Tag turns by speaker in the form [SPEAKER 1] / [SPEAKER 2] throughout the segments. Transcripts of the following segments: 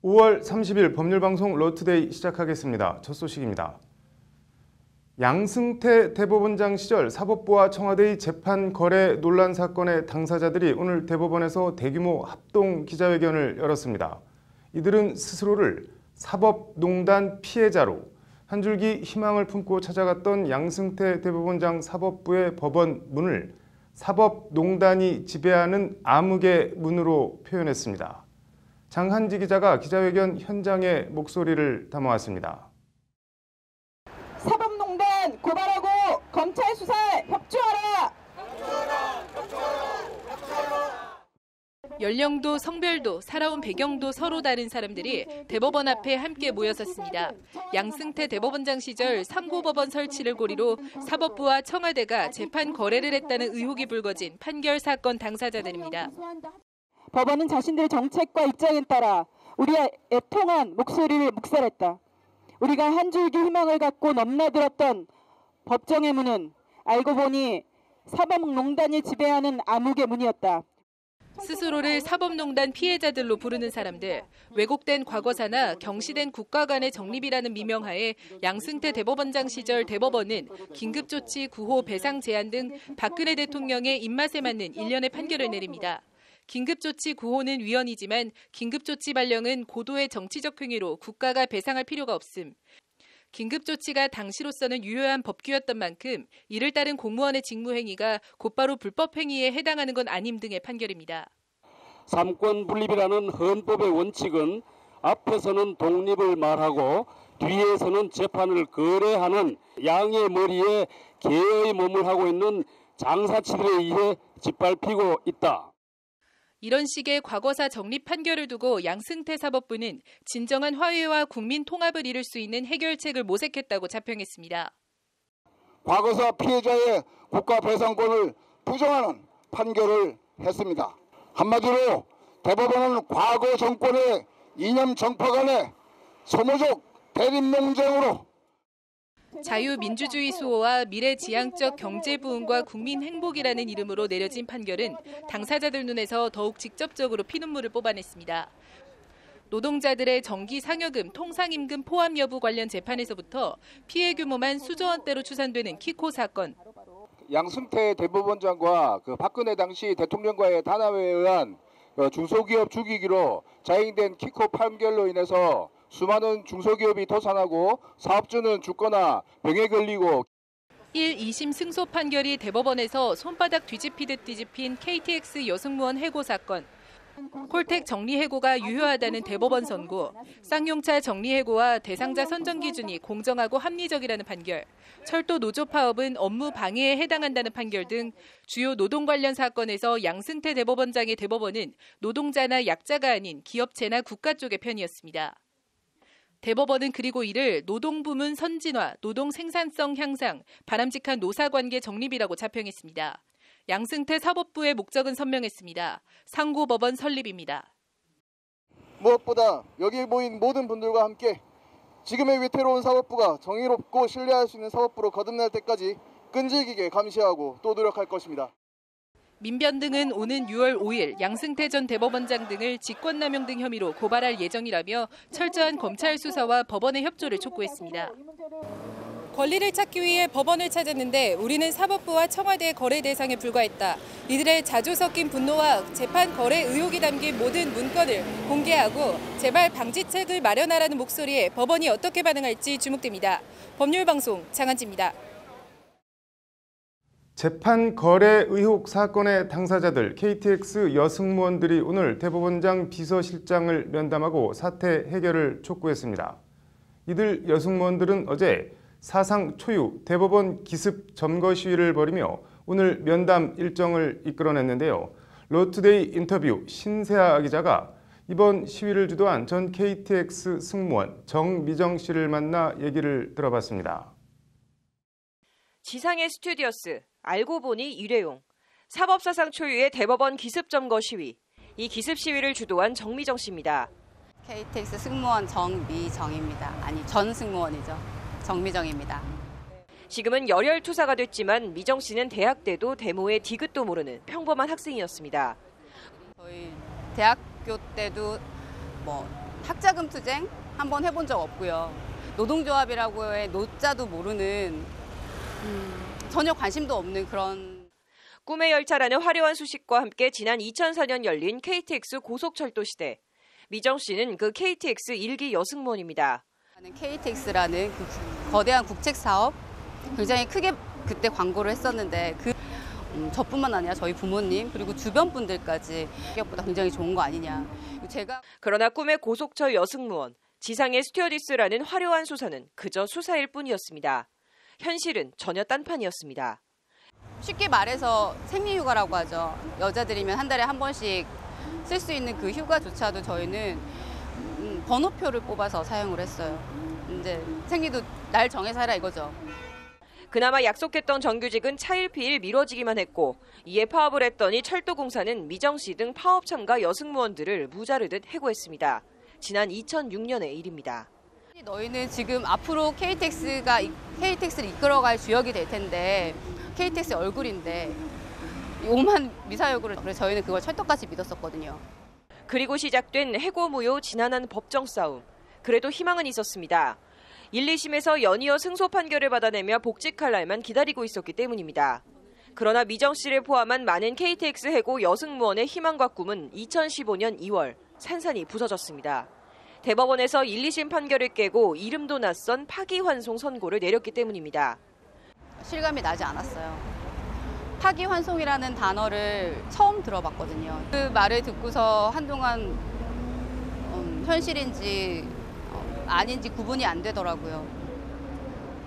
[SPEAKER 1] 5월 30일 법률방송 로투데이 시작하겠습니다. 첫 소식입니다. 양승태 대법원장 시절 사법부와 청와대의 재판 거래 논란 사건의 당사자들이 오늘 대법원에서 대규모 합동 기자회견을 열었습니다. 이들은 스스로를 사법농단 피해자로 한 줄기 희망을 품고 찾아갔던 양승태 대법원장 사법부의 법원 문을 사법농단이 지배하는 암흑의 문으로 표현했습니다. 장한지 기자가 기자회견 현장의 목소리를 담아왔습니다.
[SPEAKER 2] 사법농단 고발하고 검찰 수사에 협조하라.
[SPEAKER 3] 연령도 성별도 살아온 배경도 서로 다른 사람들이 대법원 앞에 함께 모였었습니다. 양승태 대법원장 시절 상고법원 설치를 고리로 사법부와 청와대가 재판 거래를 했다는 의혹이 불거진 판결 사건 당사자들입니다.
[SPEAKER 2] 법원은 자신들의 정책과 입장에 따라 우리의 애통한 목소리를 묵살했다. 우리가 한 줄기 희망을 갖고 넘나들었던 법정의 문은 알고 보니 사법농단이 지배하는 암흑의 문이었다.
[SPEAKER 3] 스스로를 사법농단 피해자들로 부르는 사람들, 왜곡된 과거사나 경시된 국가 간의 정립이라는 미명하에 양승태 대법원장 시절 대법원은 긴급조치 구호 배상 제한 등 박근혜 대통령의 입맛에 맞는 일련의 판결을 내립니다. 긴급조치 구호는 위헌이지만 긴급조치 발령은 고도의 정치적 행위로 국가가 배상할 필요가 없음. 긴급조치가 당시로서는 유효한 법규였던 만큼 이를 따른 공무원의 직무행위가 곧바로 불법행위에 해당하는 건 아님 등의 판결입니다.
[SPEAKER 4] 삼권 분립이라는 헌법의 원칙은 앞에서는 독립을 말하고 뒤에서는 재판을 거래하는 양의 머리에 개의 몸을 하고 있는 장사치들에 의해 짓밟히고 있다.
[SPEAKER 3] 이런 식의 과거사 정립 판결을 두고 양승태 사법부는 진정한 화해와 국민 통합을 이룰 수 있는 해결책을 모색했다고 자평했습니다.
[SPEAKER 5] 과거사 피해자의 국가 배상권을 부정하는 판결을 했습니다. 한마디로 대법원은 과거 정권의 이념 정파 간의 소모적 대립 논쟁으로
[SPEAKER 3] 자유민주주의 수호와 미래지향적 경제부흥과 국민행복이라는 이름으로 내려진 판결은 당사자들 눈에서 더욱 직접적으로 피눈물을 뽑아냈습니다. 노동자들의 정기 상여금, 통상임금 포함 여부 관련 재판에서부터 피해 규모만 수조 원대로 추산되는 키코 사건.
[SPEAKER 5] 양승태 대법원장과 박근혜 당시 대통령과의 단합에 의한 중소기업 죽이기로 자행된 키코 판결로 인해서 수많은 중소기업이 도산하고 사업주는 죽거나 병에 걸리고
[SPEAKER 3] 1, 2심 승소 판결이 대법원에서 손바닥 뒤집히듯 뒤집힌 KTX 여승무원 해고 사건. 콜택 정리해고가 유효하다는 대법원 선고, 쌍용차 정리해고와 대상자 선정 기준이 공정하고 합리적이라는 판결, 철도 노조 파업은 업무 방해에 해당한다는 판결 등 주요 노동 관련 사건에서 양승태 대법원장의 대법원은 노동자나 약자가 아닌 기업체나 국가 쪽의 편이었습니다. 대법원은 그리고 이를 노동부문 선진화, 노동 생산성 향상, 바람직한 노사관계 정립이라고 자평했습니다. 양승태 사법부의 목적은 선명했습니다. 상고법원 설립입니다.
[SPEAKER 5] 무엇보다 여기 모인 모든 분들과 함께 지금의 위태로운 사법부가 정의롭고 신뢰할 수 있는 사법부로 거듭날 때까지 끈질기게 감시하고 또 노력할 것입니다.
[SPEAKER 3] 민변 등은 오는 6월 5일 양승태 전 대법원장 등을 직권남용 등 혐의로 고발할 예정이라며 철저한 검찰 수사와 법원의 협조를 촉구했습니다. 권리를 찾기 위해 법원을 찾았는데 우리는 사법부와 청와대의 거래 대상에 불과했다. 이들의 자주 섞인 분노와 재판 거래 의혹이 담긴 모든 문건을 공개하고 재발 방지책을 마련하라는 목소리에 법원이 어떻게 반응할지 주목됩니다. 법률방송 장한지입니다.
[SPEAKER 1] 재판 거래 의혹 사건의 당사자들 KTX 여승무원들이 오늘 대법원장 비서실장을 면담하고 사태 해결을 촉구했습니다. 이들 여승무원들은 어제 사상 초유 대법원 기습 점거 시위를 벌이며 오늘 면담 일정을 이끌어냈는데요. 로투데이 인터뷰 신세아 기자가 이번 시위를 주도한 전 KTX 승무원 정미정 씨를 만나 얘기를 들어봤습니다.
[SPEAKER 6] 지상의 스튜디오스, 알고 보니 일회용, 사법사상 초유의 대법원 기습점거 시위. 이 기습 시위를 주도한 정미정 씨입니다.
[SPEAKER 7] KTX 승무원 정미정입니다. 아니 전 승무원이죠. 정미정입니다.
[SPEAKER 6] 지금은 열혈투사가 됐지만 미정 씨는 대학 때도 데모의 디귿도 모르는 평범한 학생이었습니다.
[SPEAKER 7] 저희 대학교 때도 학자금 투쟁 한번 해본 적 없고요. 노동조합이라고의 노자도 모르는 전혀 관심도 없는 그런.
[SPEAKER 6] 꿈의 열차라는 화려한 수식과 함께 지난 2004년 열린 KTX 고속철도 시대. 미정 씨는 그 KTX 1기 여승무원입니다.
[SPEAKER 7] KTX라는 그 거대한 국책 사업 굉장히 크게 그때 광고를 했었는데 저뿐만 아니라 저희 부모님 그리고 주변 분들까지 기업보다 굉장히 좋은 거 아니냐.
[SPEAKER 6] 그러나 꿈의 고속철 여승무원, 지상의 스튜어디스라는 화려한 수사는 그저 수사일 뿐이었습니다. 현실은 전혀 딴판이었습니다.
[SPEAKER 7] 쉽게 말해서 생리휴가라고 하죠. 여자들이면 한 달에 한 번씩 쓸 수 있는 그 휴가조차도 저희는 번호표를 뽑아서 사용을 했어요. 이제 생리도 날 정해서 하라 이거죠.
[SPEAKER 6] 그나마 약속했던 정규직은 차일피일 미뤄지기만 했고 이에 파업을 했더니 철도공사는 미정 씨 등 파업 참가 여승무원들을 무자르듯 해고했습니다. 지난 2006년의 일입니다.
[SPEAKER 7] 너희는 지금 앞으로 KTX를 이끌어갈 주역이 될 텐데 KTX의 얼굴인데 오만 미사여구를. 그래서 저희는 그걸 찰떡같이 믿었었거든요.
[SPEAKER 6] 그리고 시작된 해고 무효 지난한 법정 싸움. 그래도 희망은 있었습니다. 1, 2심에서 연이어 승소 판결을 받아내며 복직할 날만 기다리고 있었기 때문입니다. 그러나 미정 씨를 포함한 많은 KTX 해고 여승무원의 희망과 꿈은 2015년 2월 산산이 부서졌습니다. 대법원에서 1, 2심 판결을 깨고 이름도 낯선 파기환송 선고를 내렸기 때문입니다.
[SPEAKER 7] 실감이 나지 않았어요. 파기환송이라는 단어를 처음 들어봤거든요. 그 말을 듣고서 한동안 현실인지 아닌지 구분이 안 되더라고요.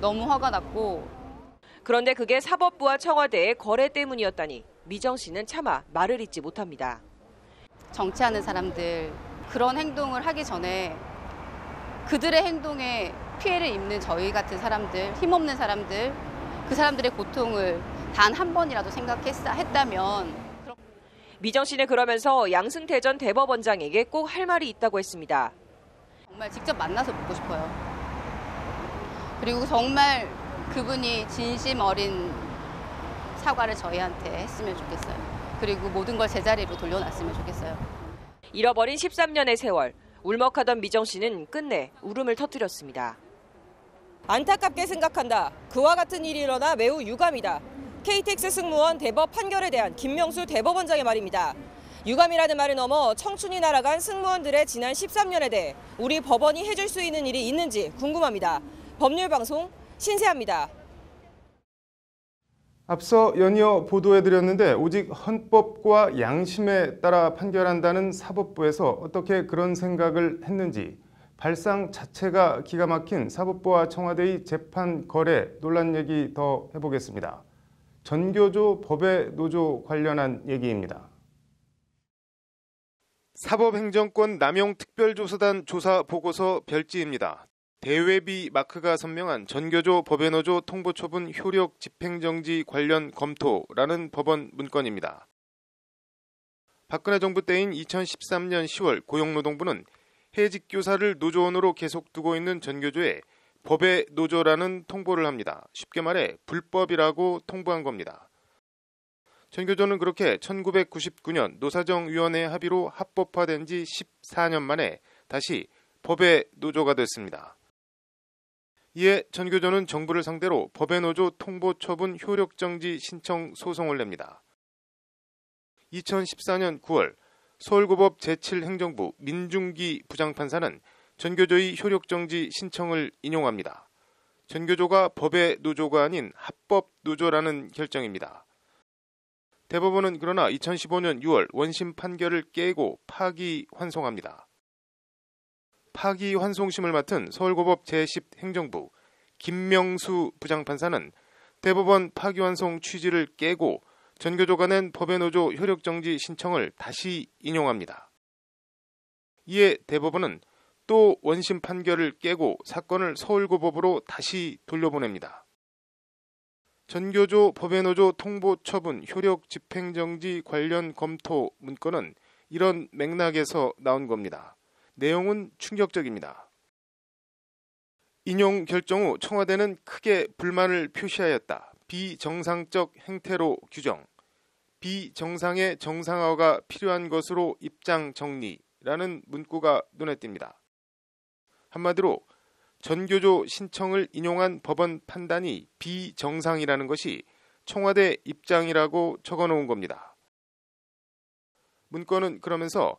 [SPEAKER 7] 너무 화가 났고.
[SPEAKER 6] 그런데 그게 사법부와 청와대의 거래 때문이었다니 미정 씨는 차마 말을 잇지 못합니다.
[SPEAKER 7] 정치하는 사람들, 그런 행동을 하기 전에 그들의 행동에 피해를 입는 저희 같은 사람들, 힘없는 사람들, 그 사람들의 고통을 단 한 번이라도 생각했다면.
[SPEAKER 6] 미정 씨는 그러면서 양승태전 대법원장에게 꼭 할 말이 있다고 했습니다.
[SPEAKER 7] 정말 직접 만나서 묻고 싶어요. 그리고 정말 그분이 진심 어린 사과를 저희한테 했으면 좋겠어요. 그리고 모든 걸 제자리로 돌려놨으면 좋겠어요.
[SPEAKER 6] 잃어버린 13년의 세월, 울먹하던 미정 씨는 끝내 울음을 터뜨렸습니다.
[SPEAKER 8] 안타깝게 생각한다. 그와 같은 일이 일어나 매우 유감이다. KTX 승무원 대법 판결에 대한 김명수 대법원장의 말입니다. 유감이라는 말을 넘어 청춘이 날아간 승무원들의 지난 13년에 대해 우리 법원이 해줄 수 있는 일이 있는지 궁금합니다. 법률방송 신세아입니다.
[SPEAKER 1] 앞서 연이어 보도해드렸는데 오직 헌법과 양심에 따라 판결한다는 사법부에서 어떻게 그런 생각을 했는지, 발상 자체가 기가 막힌 사법부와 청와대의 재판 거래 논란 얘기 더 해보겠습니다. 전교조 법외 노조 관련한 얘기입니다. 사법행정권 남용특별조사단 조사 보고서 별지입니다. 대외비 마크가 선명한 전교조 법외노조 통보처분 효력 집행정지 관련 검토라는 법원 문건입니다. 박근혜 정부 때인 2013년 10월 고용노동부는 해직교사를 노조원으로 계속 두고 있는 전교조에 법외노조라는 통보를 합니다. 쉽게 말해 불법이라고 통보한 겁니다. 전교조는 그렇게 1999년 노사정위원회 합의로 합법화된 지 14년 만에 다시 법외노조가 됐습니다. 이에 전교조는 정부를 상대로 법외노조 통보처분 효력정지 신청 소송을 냅니다. 2014년 9월 서울고법 제7행정부 민중기 부장판사는 전교조의 효력정지 신청을 인용합니다. 전교조가 법외노조가 아닌 합법노조라는 결정입니다. 대법원은 그러나 2015년 6월 원심 판결을 깨고 파기환송합니다. 파기환송심을 맡은 서울고법 제10행정부 김명수 부장판사는 대법원 파기환송 취지를 깨고 전교조가 낸 법외노조 효력정지 신청을 다시 인용합니다. 이에 대법원은 또 원심 판결을 깨고 사건을 서울고법으로 다시 돌려보냅니다. 전교조 법외노조 통보처분 효력 집행정지 관련 검토 문건은 이런 맥락에서 나온 겁니다. 내용은 충격적입니다. 인용 결정 후 청와대는 크게 불만을 표시하였다. 비정상적 행태로 규정, 비정상의 정상화가 필요한 것으로 입장 정리라는 문구가 눈에 띕니다. 한마디로 전교조 신청을 인용한 법원 판단이 비정상이라는 것이 청와대 입장이라고 적어놓은 겁니다. 문건은 그러면서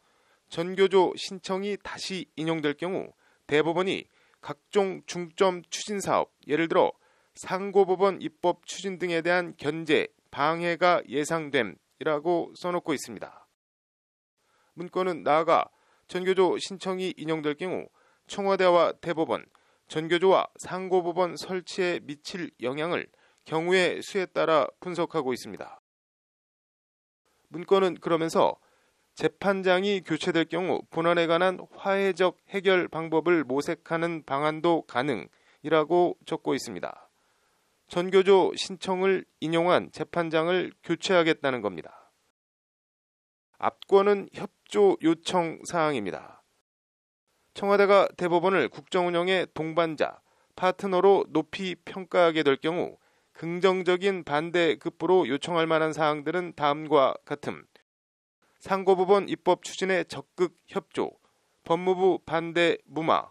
[SPEAKER 1] 전교조 신청이 다시 인용될 경우 대법원이 각종 중점 추진 사업, 예를 들어 상고법원 입법 추진 등에 대한 견제, 방해가 예상됨이라고 써놓고 있습니다. 문건은 나아가 전교조 신청이 인용될 경우 청와대와 대법원, 전교조와 상고법원 설치에 미칠 영향을 경우의 수에 따라 분석하고 있습니다. 문건은 그러면서 재판장이 교체될 경우 본안에 관한 화해적 해결 방법을 모색하는 방안도 가능이라고 적고 있습니다. 전교조 신청을 인용한 재판장을 교체하겠다는 겁니다. 압권은 협조 요청 사항입니다. 청와대가 대법원을 국정운영의 동반자, 파트너로 높이 평가하게 될 경우 긍정적인 반대 급부로 요청할 만한 사항들은 다음과 같음. 상고법원 입법 추진에 적극 협조, 법무부 반대 무마,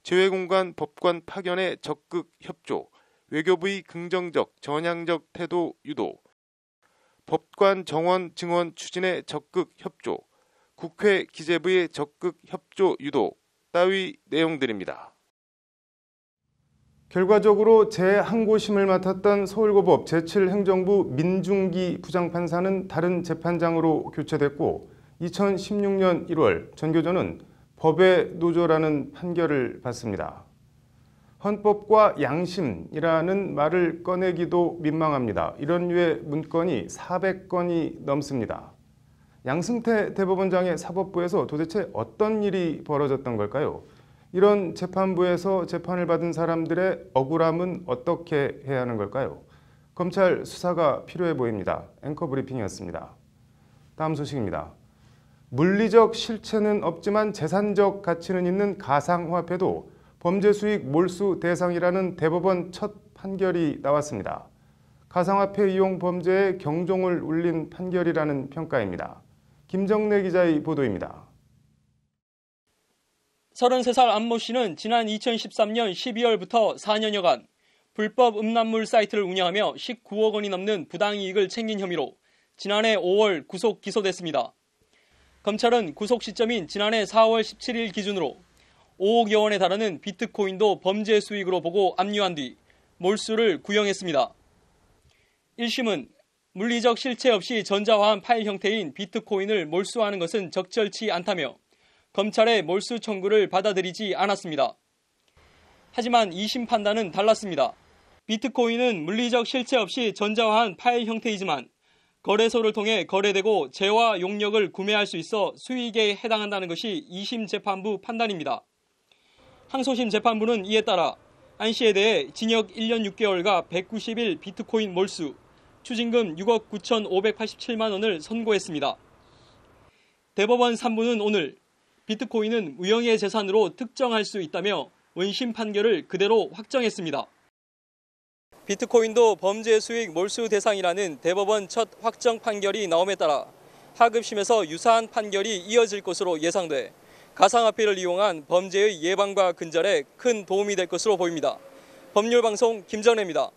[SPEAKER 1] 재외공간 법관 파견에 적극 협조, 외교부의 긍정적, 전향적 태도 유도, 법관 정원 증원 추진에 적극 협조, 국회 기재부의 적극 협조 유도 따위 내용들입니다. 결과적으로 제1고심을 맡았던 서울고법 제7행정부 민중기 부장판사는 다른 재판장으로 교체됐고 2016년 1월 전교조는 법의 노조라는 판결을 받습니다. 헌법과 양심이라는 말을 꺼내기도 민망합니다. 이런 류의 문건이 400건이 넘습니다. 양승태 대법원장의 사법부에서 도대체 어떤 일이 벌어졌던 걸까요? 이런 재판부에서 재판을 받은 사람들의 억울함은 어떻게 해야 하는 걸까요? 검찰 수사가 필요해 보입니다. 앵커 브리핑이었습니다. 다음 소식입니다. 물리적 실체는 없지만 재산적 가치는 있는 가상화폐도 범죄 수익 몰수 대상이라는 대법원 첫 판결이 나왔습니다. 가상화폐 이용 범죄에 경종을 울린 판결이라는 평가입니다. 김정래 기자의 보도입니다.
[SPEAKER 9] 33살 안모 씨는 지난 2013년 12월부터 4년여간 불법 음란물 사이트를 운영하며 19억 원이 넘는 부당이익을 챙긴 혐의로 지난해 5월 구속 기소됐습니다. 검찰은 구속 시점인 지난해 4월 17일 기준으로 5억여 원에 달하는 비트코인도 범죄 수익으로 보고 압류한 뒤 몰수를 구형했습니다. 1심은 물리적 실체 없이 전자화한 파일 형태인 비트코인을 몰수하는 것은 적절치 않다며 검찰의 몰수 청구를 받아들이지 않았습니다. 하지만 2심 판단은 달랐습니다. 비트코인은 물리적 실체 없이 전자화한 파일 형태이지만 거래소를 통해 거래되고 재화 용역을 구매할 수 있어 수익에 해당한다는 것이 2심 재판부 판단입니다. 항소심 재판부는 이에 따라 안 씨에 대해 징역 1년 6개월과 190일 비트코인 몰수, 추징금 6억 9,587만 원을 선고했습니다. 대법원 3부는 오늘 비트코인은 무형의 재산으로 특정할 수 있다며 원심 판결을 그대로 확정했습니다. 비트코인도 범죄 수익 몰수 대상이라는 대법원 첫 확정 판결이 나옴에 따라 하급심에서 유사한 판결이 이어질 것으로 예상돼 가상화폐를 이용한 범죄의 예방과 근절에 큰 도움이 될 것으로 보입니다. 법률방송 김정래입니다.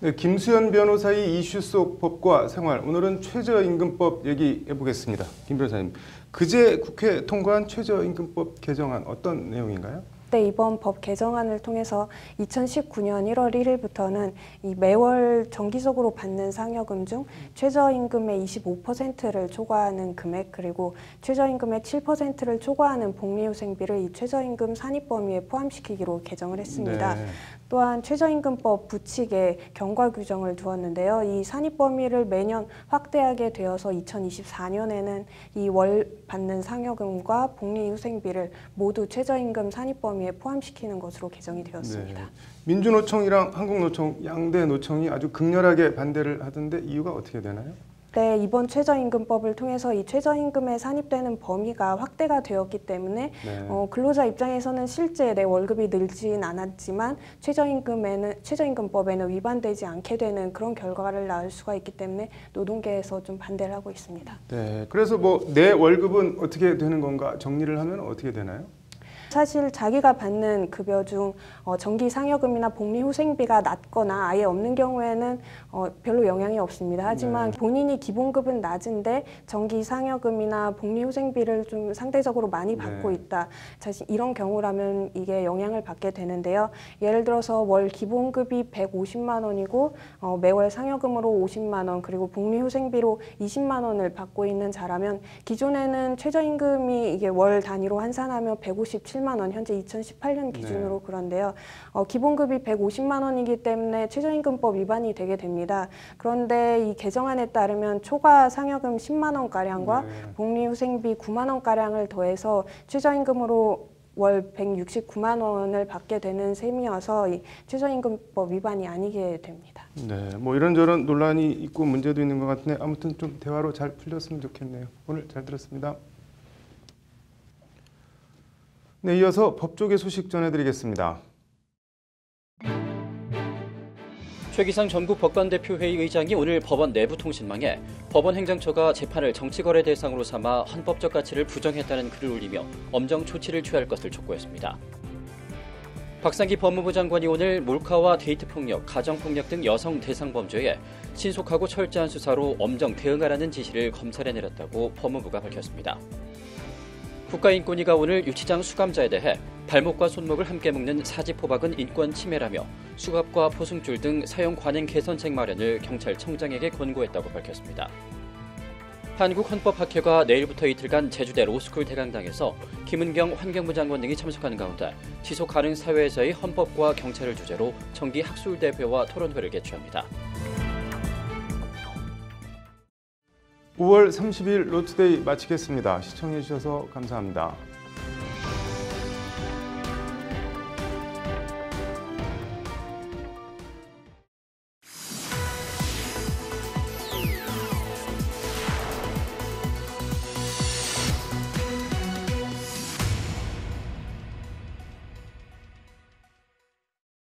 [SPEAKER 1] 네, 김수현 변호사의 이슈 속 법과 생활, 오늘은 최저임금법 얘기해 보겠습니다. 김 변호사님, 그제 국회 통과한 최저임금법 개정안 어떤 내용인가요?
[SPEAKER 10] 네, 이번 법 개정안을 통해서 2019년 1월 1일부터는 이 매월 정기적으로 받는 상여금 중 최저임금의 25%를 초과하는 금액, 그리고 최저임금의 7%를 초과하는 복리후생비를 이 최저임금 산입 범위에 포함시키기로 개정을 했습니다.
[SPEAKER 1] 네.
[SPEAKER 10] 또한 최저임금법 부칙에 경과 규정을 두었는데요. 이 산입 범위를 매년 확대하게 되어서 2024년에는 이 월 받는 상여금과 복리후생비를 모두 최저임금 산입 범위에 포함시키는 것으로 개정이 되었습니다.
[SPEAKER 1] 네. 민주노총이랑 한국노총 양대 노총이 아주 극렬하게 반대를 하던데 이유가 어떻게 되나요?
[SPEAKER 10] 네, 이번 최저임금법을 통해서 이 최저임금에 산입되는 범위가 확대가 되었기 때문에
[SPEAKER 1] 네.
[SPEAKER 10] 근로자 입장에서는 실제 내 월급이 늘진 않았지만 최저임금법에는 위반되지 않게 되는 그런 결과를 낳을 수가 있기 때문에 노동계에서 좀 반대를 하고 있습니다.
[SPEAKER 1] 네, 그래서 뭐 내 월급은 어떻게 되는 건가 정리를 하면 어떻게 되나요?
[SPEAKER 10] 사실 자기가 받는 급여 중 정기 상여금이나 복리후생비가 낮거나 아예 없는 경우에는 별로 영향이 없습니다. 하지만 본인이 기본급은 낮은데 정기 상여금이나 복리후생비를 좀 상대적으로 많이 받고 있다. 사실 이런 경우라면 이게 영향을 받게 되는데요. 예를 들어서 월 기본급이 150만 원이고 매월 상여금으로 50만 원 그리고 복리후생비로 20만 원을 받고 있는 자라면 기존에는 최저임금이 이게 월 단위로 환산하면 157만 원, 현재 2018년 기준으로 그런데요. 기본급이 150만 원이기 때문에 최저임금법 위반이 되게 됩니다. 그런데 이 개정안에 따르면 초과 상여금 10만 원가량과 복리후생비 9만 원가량을 더해서 최저임금으로 월 169만 원을 받게 되는 셈이어서 이 최저임금법 위반이 아니게 됩니다.
[SPEAKER 1] 네, 뭐 이런저런 논란이 있고 문제도 있는 것 같은데 아무튼 좀 대화로 잘 풀렸으면 좋겠네요. 오늘 잘 들었습니다. 네, 이어서 법조계 소식 전해드리겠습니다.
[SPEAKER 11] 최기상 전국법관대표회의 의장이 오늘 법원 내부통신망에 법원 행정처가 재판을 정치거래 대상으로 삼아 헌법적 가치를 부정했다는 글을 올리며 엄정 조치를 취할 것을 촉구했습니다. 박상기 법무부 장관이 오늘 몰카와 데이트폭력, 가정폭력 등 여성 대상 범죄에 신속하고 철저한 수사로 엄정 대응하라는 지시를 검찰에 내렸다고 법무부가 밝혔습니다. 국가인권위가 오늘 유치장 수감자에 대해 발목과 손목을 함께 묶는 사지포박은 인권 침해라며 수갑과 포승줄 등 사용 관행 개선책 마련을 경찰청장에게 권고했다고 밝혔습니다. 한국헌법학회가 내일부터 이틀간 제주대 로스쿨 대강당에서 김은경 환경부 장관 등이 참석하는 가운데 지속가능 사회에서의 헌법과 경찰을 주제로 정기 학술대회와 토론회를 개최합니다.
[SPEAKER 1] 5월 30일 로투데이 마치겠습니다. 시청해주셔서 감사합니다.